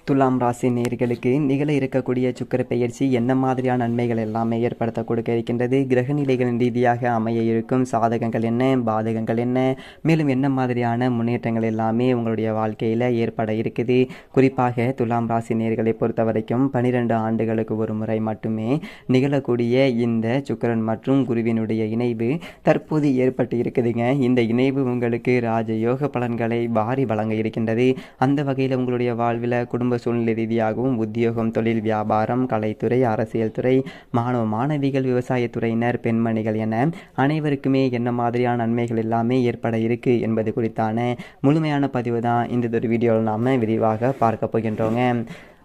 துலாம் ராசி நேயர்களுக்கு நிகழ இருக்கக்கூடிய சுக்கிர பெயர்ச்சி என்ன மாதிரியான நன்மைகள் எல்லாமே ஏற்படுத்த கொடுக்க இருக்கின்றது, கிரகநிலைகளின் ரீதியாக அமைய இருக்கும் சாதகங்கள் என்ன, பாதகங்கள் என்ன, மேலும் என்ன மாதிரியான முன்னேற்றங்கள் எல்லாமே உங்களுடைய வாழ்க்கையில் ஏற்பட இருக்குது. குறிப்பாக துலாம் ராசி நேயர்களை பொறுத்த வரைக்கும் 12 ஆண்டுகளுக்கு ஒரு முறை மட்டுமே நிகழக்கூடிய இந்த சுக்கிரன் மற்றும் குருவினுடைய இணைவு தற்போது ஏற்பட்டு இருக்குதுங்க. இந்த இணைவு உங்களுக்கு ராஜயோக பலன்களை வாரி வழங்க இருக்கின்றது. அந்த வகையில் உங்களுடைய வாழ்வில் குடும்ப சூழ்நிலை ரீதியாகவும் உத்தியோகம், தொழில், வியாபாரம், கலைத்துறை, அரசியல் துறை, மாணவ மாணவிகள், விவசாயத்துறையினர், பெண்மணிகள் என அனைவருக்குமே என்ன மாதிரியான நன்மைகள் எல்லாமே ஏற்பட இருக்கு என்பது குறித்தான முழுமையான பதிவு தான் இந்த ஒரு வீடியோவில் நாம் விரிவாக பார்க்க போகின்றோங்க.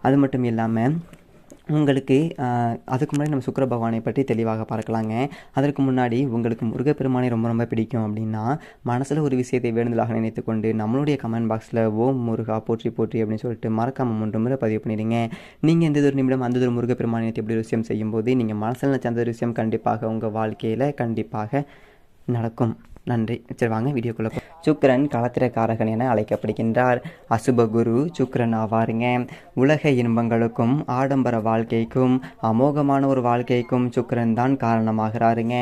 அது மட்டும் இல்லாமல் உங்களுக்கு அதுக்கு முன்னாடி நம்ம சுக்கிர பகவானை பற்றி தெளிவாக பார்க்கலாங்க. அதற்கு முன்னாடி உங்களுக்கு முருகப்பெருமானை ரொம்ப ரொம்ப பிடிக்கும் அப்படின்னா மனசில் ஒரு விஷயத்தை வேண்டுதலாக நினைத்து கொண்டு நம்மளுடைய கமெண்ட் பாக்ஸில் ஓம் முருகா போற்றி போற்றி அப்படின்னு சொல்லிட்டு மறக்காமல் 3 முறை பதிவு பண்ணிடுங்க. நீங்கள் எந்த ஒரு நிமிடம் அந்த ஒரு முருகப்பெருமானை எப்படி ஒரு விஷயம் செய்யும்போது நீங்கள் மனசில் நினைச்ச அந்த ஒரு விஷயம் கண்டிப்பாக உங்கள் வாழ்க்கையில் கண்டிப்பாக நடக்கும். நன்றி. சரி, வாங்க வீடியோக்குள்ள. சுக்கிரன் களத்திரக்காரகன் என அழைக்கப்படுகின்றார். அசுப குரு சுக்கிரன் ஆவாருங்க. உலக இன்பங்களுக்கும் ஆடம்பர வாழ்க்கைக்கும் அமோகமான ஒரு வாழ்க்கைக்கும் சுக்கிரன் தான் காரணமாகிறாருங்க.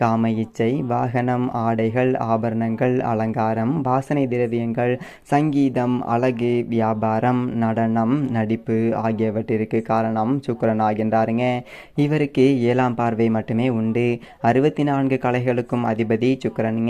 காம இச்சை, வாகனம், ஆடைகள், ஆபரணங்கள், அலங்காரம், வாசனை திரவியங்கள், சங்கீதம், அழகு, வியாபாரம், நடனம், நடிப்பு ஆகியவற்றிற்கு காரணம் சுக்கிரன் ஆகின்றாருங்க. இவருக்கு 7ஆம் பார்வை மட்டுமே உண்டு. 64 கலைகளுக்கும் அதிபதி சுக்கிரன்.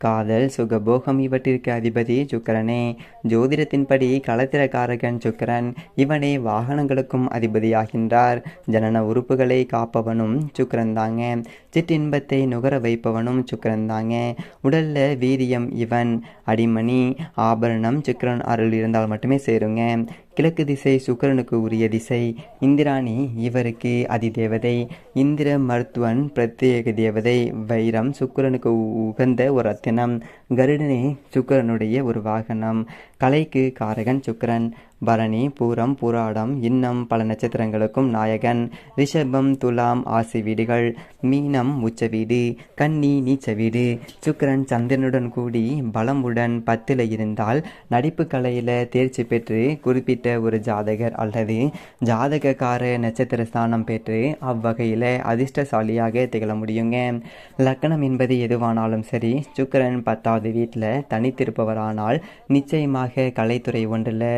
காதல், சுகபோகம் இவற்றிற்கு அதிபதி சுக்கிரனே. ஜோதிடத்தின்படி களத்திரக்காரகன் சுக்கிரன். இவனே வாகனங்களுக்கும் அதிபதியாகின்றார். ஜனன உறுப்புகளை காப்பவனும் சுக்கிரன் தாங்க. சிற்றின்பத்தை நுகர வைப்பவனும் சுக்கிரன் தாங்க. உடல்ல வீரியம் இவன். அடிமணி, ஆபரணம் சுக்கிரன் அருள் இருந்தால் மட்டுமே சேருங்க. கிழக்கு திசை சுக்கிரனுக்கு உரிய திசை. இந்திராணி இவருக்கு அதிதேவதை. இந்திர மருத்துவன் பிரத்யேக தேவதை. வைரம் சுக்கிரனுக்கு உகந்த ஒரு ரத்தினம். கருடனே சுக்கிரனுடைய ஒரு வாகனம். கலைக்கு காரகன் சுக்கிரன். பரணி, பூரம், பூராடம் இன்னும் பல நட்சத்திரங்களுக்கும் நாயகன். ரிஷபம், துலாம் ஆசி வீடுகள். மீனம் உச்ச வீடு. கன்னி நீச்ச வீடு. சுக்கிரன் சந்திரனுடன் கூடி பலமுடன் 10ல் இருந்தால் நடிப்பு கலையில் தேர்ச்சி பெற்று குறிப்பிட்ட ஒரு ஜாதகர் அல்லது ஜாதகக்கார நட்சத்திர ஸ்தானம் பெற்று அவ்வகையில் அதிர்ஷ்டசாலியாக திகழ முடியுங்க. லக்கணம் என்பது எதுவானாலும் சரி, சுக்கிரன் 10வது வீட்டில் தனித்திருப்பவரானால் நிச்சயமாக கலைத்துறை ஒன்றில்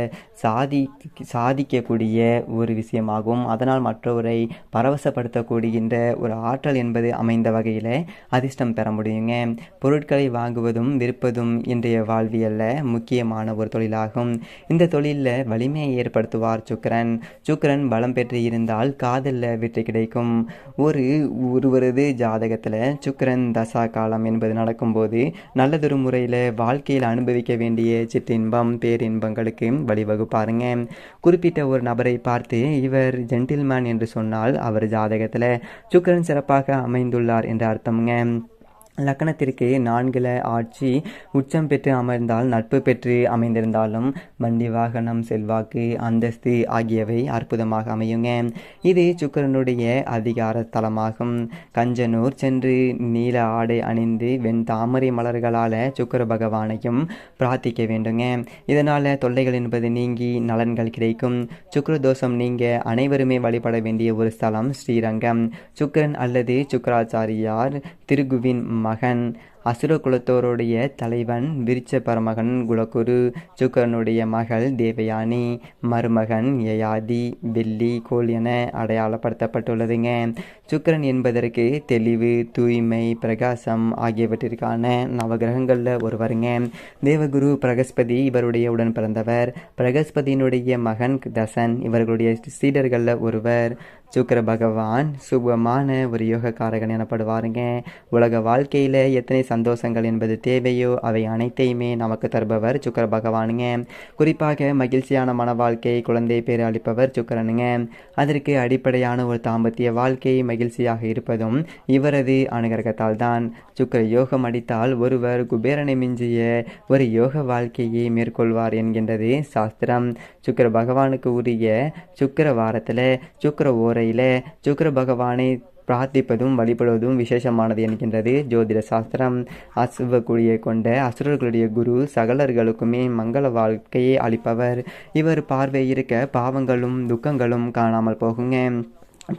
சாதிக்கக்கூடிய ஒரு விஷயமாகும். அதனால் மற்றவரை பரவசப்படுத்தக்கூடிகின்ற ஒரு ஆற்றல் என்பது அமைந்த வகையில் அதிர்ஷ்டம் பெற முடியுங்க. பொருட்களை வாங்குவதும் விற்பதும் இன்றைய வாழ்வியலில் முக்கியமான ஒரு தொழிலாகும். இந்த தொழிலில் வலிமையை ஏற்படுத்துவார் சுக்கிரன். சுக்கிரன் பலம் பெற்று இருந்தால் காதலில் வெற்றி கிடைக்கும். ஒருவரது ஜாதகத்தில் சுக்கிரன் தசா காலம் என்பது நடக்கும்போது நல்லதொரு முறையில் வாழ்க்கையில் அனுபவிக்க வேண்டிய சிற்றின்பம், பேரின்பங்களுக்கு வழிவகுப்பாருங்க. குறிப்பிட்ட ஒரு நபரை பார்த்து இவர் ஜென்டில்மேன் என்று சொன்னால் அவர் ஜாதகத்தில் சுக்கிரன் சிறப்பாக அமைந்துள்ளார் என்ற அர்த்தம்ங்க. லக்கணத்திற்கு 4ல் ஆட்சி உச்சம் பெற்று அமர்ந்தால் நட்பு பெற்று அமைந்திருந்தாலும் வண்டி, வாகனம், செல்வாக்கு, அந்தஸ்து ஆகியவை அற்புதமாக அமையுங்க. இது சுக்கிரனுடைய அதிகார தலமாகும். கஞ்சனூர் சென்று நீல ஆடை அணிந்து வெண் தாமரை மலர்களால் சுக்கிர பகவானையும் பிரார்த்திக்க வேண்டுங்க. இதனால் தொல்லைகள் என்பது நீங்கி நலன்கள் கிடைக்கும். சுக்கிர தோஷம் நீங்க அனைவருமே வழிபட வேண்டிய ஒரு ஸ்தலம் ஸ்ரீரங்கம். சுக்கிரன் அல்லது சுக்கராச்சாரியார் திருகுவின் மகன். அசுர குலத்தோருடைய தலைவன் விருட்ச பரமகன் குலகுரு. சுக்கிரனுடைய மகள் தேவயானி. மருமகன் யயாதி. வெள்ளி கோள் என அடையாளப்படுத்தப்பட்டுள்ளதுங்க. சுக்கிரன் என்பதற்கு தெளிவு, தூய்மை, பிரகாசம் ஆகியவற்றிற்கான நவகிரகங்களில் ஒருவருங்க. தேவகுரு பிரகஸ்பதி இவருடைய உடன் பிறந்தவர். பிரகஸ்பதியினுடைய மகன் தசன் இவர்களுடைய சீடர்களில் ஒருவர். சுக்கிர பகவான் சுபமான ஒரு யோகக்காரகன் எனப்படுவாருங்க. உலக வாழ்க்கையில் எத்தனை சந்தோஷங்கள் என்பது தேவையோ அவை அனைத்தையுமே நமக்கு தருபவர் சுக்கிர பகவானுங்க. குறிப்பாக மகிழ்ச்சியான மன வாழ்க்கை, குழந்தை பேர் அளிப்பவர் சுக்கிரனுங்க. அதற்கு அடிப்படையான ஒரு தாம்பத்திய வாழ்க்கை மகிழ்ச்சியாக இருப்பதும் இவரது அனுகிரகத்தால் தான். சுக்கிர யோகம் அடித்தால் ஒருவர் குபேரனை மிஞ்சிய ஒரு யோக வாழ்க்கையை மேற்கொள்வார் என்கின்றது சாஸ்திரம். சுக்கிர பகவானுக்கு உரிய சுக்கிர வாரத்தில் சுக்கிர ஓரையில் சுக்கிர பகவானை பிரார்த்திப்பதும் வழிபடுவதும் விசேஷமானது என்கின்றது ஜோதிட சாஸ்திரம். அசுப குடியை கொண்ட அசுரர்களுடைய குரு சகலர்களுக்குமே மங்கள வாழ்க்கையை அளிப்பவர். இவர் பார்வை இருக்க பாவங்களும் துக்கங்களும் காணாமல் போகுங்க.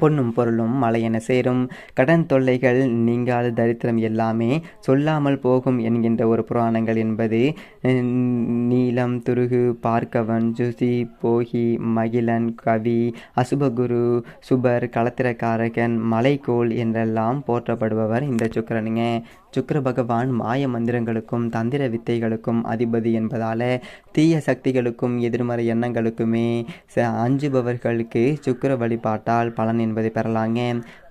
பொன்னும் பொருளும் மழை என சேரும். கடன் தொல்லைகள் நீங்காத தரித்திரம் எல்லாமே சொல்லாமல் போகும் என்கின்ற ஒரு புராணங்கள் என்பது நீலம், துருகு, பார்க்கவன், ஜுசி, போகி, மகிழன், கவி, அசுபகுரு, சுபர், களத்திரக்காரகன், மலைக்கோள் என்றெல்லாம் போற்றப்படுபவர் இந்த சுக்கிரனுங்க. சுக்கிர பகவான் மாய மந்திரங்களுக்கும் தந்திர வித்தைகளுக்கும் அதிபதி என்பதால தீய சக்திகளுக்கும் எதிர்மறை எண்ணங்களுக்குமே அஞ்சுபவர்களுக்கு சுக்கிர வழிபாட்டால் பலன் என்பதை பெறலாங்க.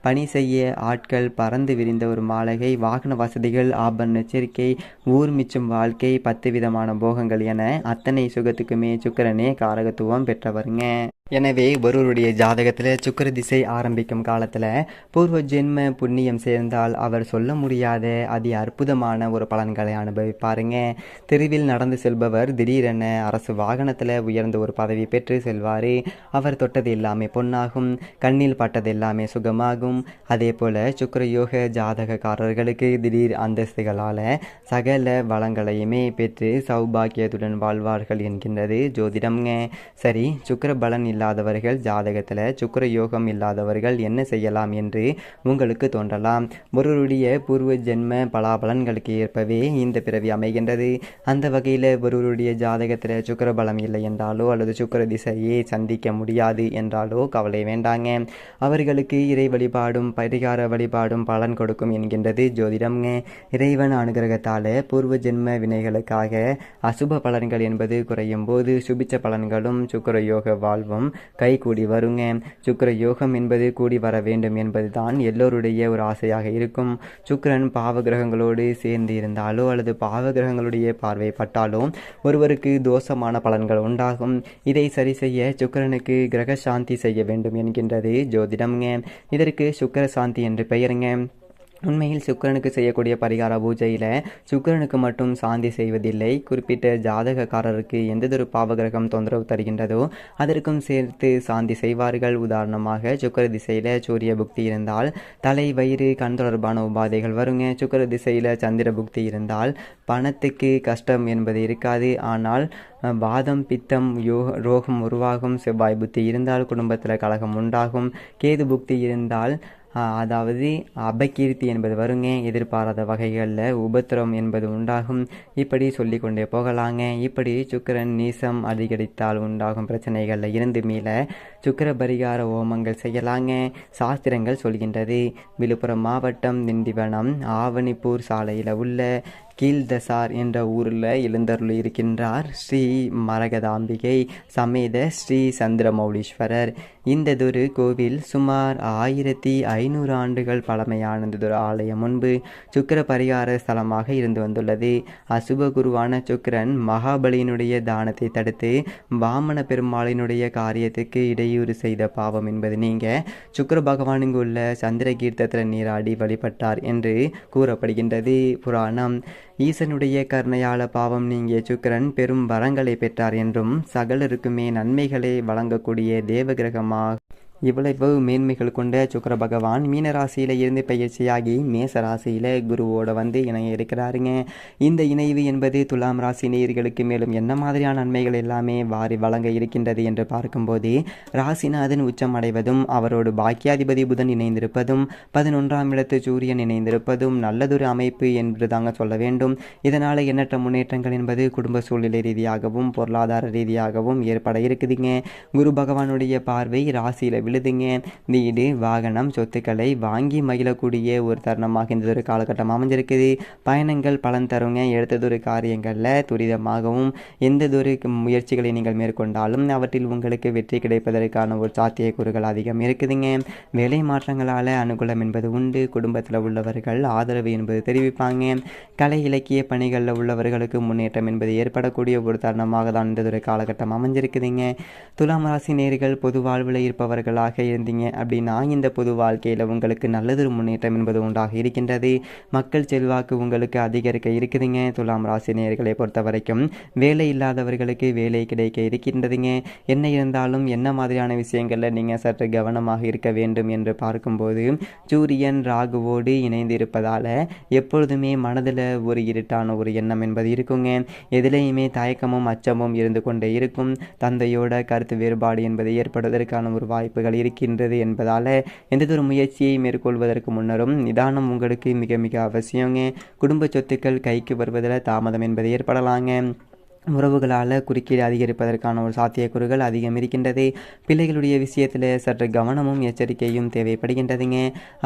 பணி செய்ய ஆட்கள், பறந்து விரிந்த ஒரு மாளிகை, வாகன வசதிகள், ஆபரண எச்சரிக்கை, ஊர் மிச்சும் வாழ்க்கை, 10 விதமான போகங்கள் என அத்தனை சுகத்துக்குமே சுக்கிரனே காரகத்துவம் பெற்றவருங்க. எனவே ஒருவருடைய ஜாதகத்தில் சுக்கிர திசை ஆரம்பிக்கும் காலத்தில் பூர்வ ஜென்ம புண்ணியம் சேர்ந்தால் அவர் சொல்ல முடியாத அதி அற்புதமான ஒரு பலன்களை அனுபவிப்பாருங்க. தெருவில் நடந்து செல்பவர் திடீரென அரசு வாகனத்தில் உயர்ந்த ஒரு பதவி பெற்று செல்வார். அவர் தொட்டது எல்லாமே பொன்னாகும், கண்ணில் பட்டது எல்லாமே சுகமாகும். அதே போல சுக்கிர யோக ஜாதகக்காரர்களுக்கு திடீர் அந்தஸ்துகளால் சகல வளங்களையுமே பெற்று சௌபாக்கியத்துடன் வாழ்வார்கள் என்கின்றது ஜோதிடம்ங்க. சரி, சுக்கிர பலன் இல்லாதவர்கள், ஜாதகத்தில் சுக்கிர யோகம் இல்லாதவர்கள் என்ன செய்யலாம் என்று உங்களுக்கு தோன்றலாம். ஒருவருடைய பூர்வ ஜென்ம பலாபலன்களுக்கு ஏற்பவே இந்த பிறவி அமைகின்றது. அந்த வகையில் ஒருவருடைய ஜாதகத்தில் சுக்கிர பலம் இல்லை என்றாலோ அல்லது சுக்கிர திசையை சந்திக்க முடியாது என்றாலோ கவலை வேண்டாங்க. அவர்களுக்கு இறை வழிபாடும் பரிகார வழிபாடும் பலன் கொடுக்கும் என்கின்றது ஜோதிடம்ங்க. இறைவன் அனுகிரகத்தால் பூர்வ ஜென்ம வினைகளுக்காக அசுப பலன்கள் என்பது குறையும் போது சுபிச்ச பலன்களும் சுக்கிர யோக வாழ்வும் கை கூடி வருங்க. சுக்கிர யோகம் என்பது கூடி வர வேண்டும் என்பதுதான் எல்லோருடைய ஒரு ஆசையாக இருக்கும். சுக்கிரன் பாவ கிரகங்களோடு சேர்ந்து இருந்தாலோ அல்லது பாவ கிரகங்களுடைய பார்வை பட்டாலோ ஒருவருக்கு தோஷமான பலன்கள் உண்டாகும். இதை சரி செய்ய சுக்கிரனுக்கு கிரக சாந்தி செய்ய வேண்டும் என்கின்றது ஜோதிடம்ங்க. இதற்கு சுக்கிர சாந்தி என்று பெயருங்க. உண்மையில் சுக்கிரனுக்கு செய்யக்கூடிய பரிகார பூஜையில் சுக்கிரனுக்கு மட்டும் சாந்தி செய்வதில்லை. குறிப்பிட்ட ஜாதகக்காரருக்கு எந்ததொரு பாவகிரகம் தொந்தரவு தருகின்றதோ அதற்கும் சேர்த்து சாந்தி செய்வார்கள். உதாரணமாக சுக்கிர திசையில் சூரிய புக்தி இருந்தால் தலை, வயிறு, கண் தொடர்பான உபாதைகள் வருங்க. சுக்கிர திசையில் சந்திர புக்தி இருந்தால் பணத்துக்கு கஷ்டம் என்பது இருக்காது. ஆனால் வாதம், பித்தம், ரோகம் உருவாகும். செவ்வாய் புத்தி இருந்தால் குடும்பத்தில் கலகம் உண்டாகும். கேது புக்தி இருந்தால் அதாவது அபகீர்த்தி என்பது வருங்க. எதிர்பாராத வகைகளில் உபத்திரம் என்பது உண்டாகும். இப்படி சொல்லி கொண்டே போகலாங்க. இப்படி சுக்கிரன் நீசம் அதிகரித்தால் உண்டாகும் பிரச்சனைகளில் இருந்து மீள சுக்கிர பரிகார ஹோமங்கள் செய்யலாங்க. சாஸ்திரங்கள் சொல்கின்றது. விழுப்புரம் மாவட்டம் திண்டிவனம் ஆவணிப்பூர் சாலையில் உள்ள கீழ்தசார் என்ற ஊரில் எழுந்தருள் இருக்கின்றார் ஸ்ரீ மரகதாம்பிகை சமேத ஸ்ரீ சந்திரமௌலீஸ்வரர். இந்ததொரு கோவில் சுமார் 1500 ஆண்டுகள் பழமையானதொரு ஆலயம் முன்பு சுக்கிர பரிகார ஸ்தலமாக இருந்து வந்துள்ளது. அசுப குருவான சுக்கிரன் மகாபலியினுடைய தானத்தை தடுத்து வாமன பெருமாளினுடைய காரியத்துக்கு இடையூறு செய்த பாவம் என்பது நீங்க சுக்கிர பகவானுக்கு உள்ள சந்திர கீர்த்தத்தில் நீராடி வழிபட்டார் என்று கூறப்படுகின்றது புராணம். ஈசனுடைய கருணையால பாவம் நீங்கிய சுக்கிரன் பெரும் வரங்களை பெற்றார் என்றும் சகலருக்குமே நன்மைகளை வழங்கக்கூடிய தேவகிரகமாக இவ்வளவு மேன்மைகள் கொண்ட சுக்கிர பகவான் மீனராசியில் இருந்து பயிற்சியாகி மேச ராசியில் குருவோடு வந்து இணைய இருக்கிறாருங்க. இந்த இணைவு என்பது துலாம் ராசி நேயர்களுக்கு மேலும் என்ன மாதிரியான நன்மைகள் எல்லாமே வாரி வழங்க இருக்கின்றது என்று பார்க்கும்போது ராசிநாதன் உச்சம் அடைவதும் அவரோடு பாக்கியாதிபதி புதன் இணைந்திருப்பதும் 11ஆம் இடத்து சூரியன் இணைந்திருப்பதும் நல்லதொரு அமைப்பு என்று தாங்க சொல்ல வேண்டும். இதனால் எண்ணற்ற முன்னேற்றங்கள் என்பது குடும்ப சூழ்நிலை ரீதியாகவும் பொருளாதார ரீதியாகவும் ஏற்பட இருக்குதுங்க. குரு பகவானுடைய பார்வை ராசியில் விழுதுங்க. வீடு, வாகனம், சொத்துக்களை வாங்கி மகிழக்கூடிய ஒரு தருணமாக இந்த ஒரு காலகட்டம் அமைஞ்சிருக்குது. பயணங்கள் பலன் தருங்க. எடுத்ததொரு காரியங்களில் துரிதமாகவும் எந்ததொரு முயற்சிகளை நீங்கள் மேற்கொண்டாலும் அவற்றில் உங்களுக்கு வெற்றி கிடைப்பதற்கான ஒரு சாத்தியக்கூறுகள் அதிகம் இருக்குதுங்க. வேலை மாற்றங்களால் அனுகூலம் என்பது உண்டு. குடும்பத்தில் உள்ளவர்கள் ஆதரவு என்பது தெரிவிப்பாங்க. கலை இலக்கிய பணிகளில் உள்ளவர்களுக்கு முன்னேற்றம் என்பது ஏற்படக்கூடிய ஒரு தருணமாக தான் இந்த ஒரு காலகட்டம் அமைஞ்சிருக்குதுங்க. துலாம் ராசி நேயர்கள் பொது வாழ்வில் இருப்பவர்கள் நபர்களாக இருந்தீங்க அப்படின்னா இந்த பொது வாழ்க்கையில் உங்களுக்கு நல்லதொரு முன்னேற்றம் என்பது உண்டாக இருக்கின்றது. மக்கள் செல்வாக்கு உங்களுக்கு அதிகரிக்க இருக்குதுங்க. துலாம் ராசி நேயர்களை பொறுத்த வரைக்கும் வேலை இல்லாதவர்களுக்கு வேலை கிடைக்க இருக்கின்றதுங்க. என்ன இருந்தாலும் என்ன மாதிரியான விஷயங்களில் நீங்கள் சற்று கவனமாக இருக்க வேண்டும் என்று பார்க்கும்போது சூரியன் ராகுவோடு இணைந்து இருப்பதால் எப்பொழுதுமே மனதில் ஒரு இருட்டான ஒரு எண்ணம் என்பது இருக்குங்க. எதிலையுமே தயக்கமும் அச்சமும் இருந்து கொண்டே இருக்கும். தந்தையோட கருத்து வேறுபாடு என்பது ஏற்படுவதற்கான ஒரு வாய்ப்புகள் இருக்கின்றது என்பதால் எந்ததொரு முயற்சியை மேற்கொள்வதற்கு முன்னரும் நிதானம் உங்களுக்கு மிக மிக அவசியங்க. குடும்ப சொத்துக்கள் கைக்கு வருவதில் தாமதம் என்பது ஏற்படலாங்க. உறவுகளால் குறுக்கீடு அதிகரிப்பதற்கான ஒரு சாத்தியக்கூறுகள் அதிகம் இருக்கின்றது. பிள்ளைகளுடைய விஷயத்தில் சற்று கவனமும் எச்சரிக்கையும் தேவைப்படுகின்றதுங்க.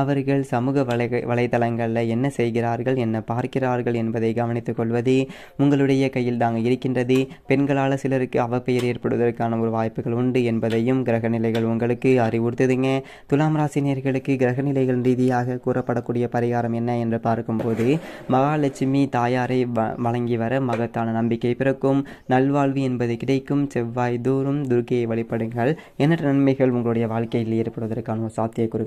அவர்கள் சமூக வலைதளங்களில் என்ன செய்கிறார்கள், என்ன பார்க்கிறார்கள் என்பதை கவனித்துக் கொள்வது உங்களுடைய கையில் தாங்க இருக்கின்றது. பெண்களால் சிலருக்கு அவப்பெயர் ஏற்படுவதற்கான ஒரு வாய்ப்புகள் உண்டு என்பதையும் கிரகநிலைகள் உங்களுக்கு அறிவுறுத்துதுங்க. துலாம் ராசினியர்களுக்கு கிரகநிலைகள் ரீதியாக கூறப்படக்கூடிய பரிகாரம் என்ன என்று பார்க்கும்போது மகாலட்சுமி தாயாரை வழங்கி வர மகத்தான நம்பிக்கை பிறக்கும். நல்வாழ்வு என்பது கிடைக்கும். செவ்வாய் தோறும் துர்க்கையை வழிபடுங்கள். எண்ணற்ற நன்மைகள் உங்களுடைய வாழ்க்கையில் ஏற்படுவதற்கான சாத்தியக்கூறுகள்